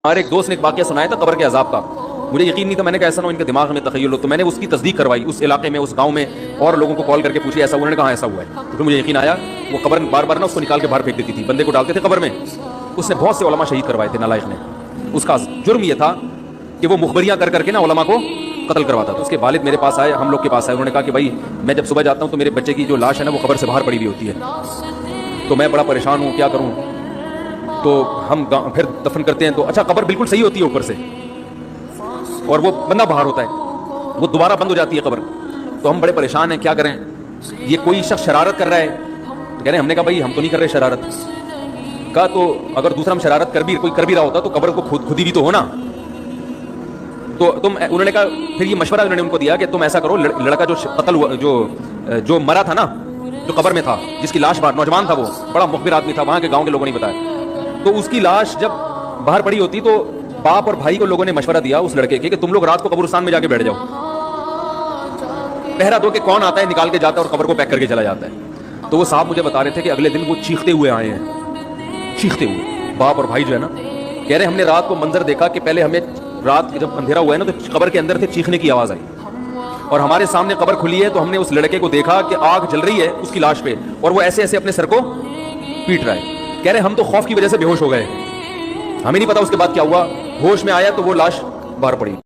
ہمارے ایک دوست نے ایک واقعہ سنایا تھا قبر کے عذاب کا. مجھے یقین نہیں تھا. میں نے کہا ایسا نہ ہو ان کے دماغ میں تخیل ہو. تو میں نے اس کی تصدیق کروائی اس علاقے میں, اس گاؤں میں, اور لوگوں کو کال کر کے پوچھی ایسا ہوا. انہوں نے کہا ایسا ہوا ہے. تو مجھے یقین آیا. وہ قبر بار بار نا اس کو نکال کے باہر پھینک دیتی تھی, بندے کو ڈالتے تھے قبر میں. اس نے بہت سے علماء شہید کروائے تھے نالائق نے. اس کا جرم یہ تھا کہ وہ مخبریاں کر کر کے نا علماء کو قتل کرواتا تھا. اس کے والد میرے پاس آئے, ہم لوگ کے پاس آئے. انہوں نے کہا کہ بھائی میں جب صبح جاتا ہوں تو میرے بچے کی جو لاش ہے نا وہ قبر سے باہر پڑی ہوئی ہوتی ہے, تو میں بڑا پریشان ہوں, کیا کروں. تو ہم پھر دفن کرتے ہیں تو اچھا قبر بالکل صحیح ہوتی ہے اوپر سے, اور وہ بندہ باہر ہوتا ہے, وہ دوبارہ بند ہو جاتی ہے قبر. تو ہم بڑے پریشان ہیں, کیا کریں. یہ کوئی شخص شرارت کر رہا ہے. کہہ رہے ہیں, ہم نے کہا بھائی ہم تو نہیں کر رہے شرارت. کہا تو اگر دوسرا ہم شرارت کوئی کر بھی رہا ہوتا تو قبر کو خود ہی بھی تو ہونا. تو انہوں نے کہا, پھر یہ مشورہ انہوں نے ان کو دیا کہ تم ایسا کرو, لڑکا جو قتل ہوا, جو مرا تھا نا, جو قبر میں تھا, جس کی لاش باہر, نوجوان تھا, وہ بڑا مخبر آدمی تھا, وہاں کے گاؤں کے لوگوں نے بتایا. تو اس کی لاش جب باہر پڑی ہوتی تو باپ اور بھائی کو لوگوں نے مشورہ دیا اس لڑکے کے کہ تم لوگ رات کو قبرستان میں جا کے بیٹھ جاؤ, پہرا دو کہ کون آتا ہے نکال کے جاتا ہے اور قبر کو پیک کر کے چلا جاتا ہے. تو وہ صاحب مجھے بتا رہے تھے کہ اگلے دن وہ چیختے ہوئے آئے ہیں, چیختے ہوئے, باپ اور بھائی جو ہے نا. کہہ رہے ہم نے رات کو منظر دیکھا کہ پہلے ہمیں رات جب اندھیرا ہوا ہے نا تو قبر کے اندر سے چیخنے کی آواز آئی, اور ہمارے سامنے قبر کھلی ہے تو ہم نے اس لڑکے کو دیکھا کہ آگ جل رہی ہے اس کی لاش پہ, اور وہ ایسے ایسے اپنے سر کو پیٹ رہا ہے. کہہ رہے ہم تو خوف کی وجہ سے بے ہوش ہو گئے, ہمیں نہیں پتا اس کے بعد کیا ہوا. ہوش میں آیا تو وہ لاش باہر پڑی.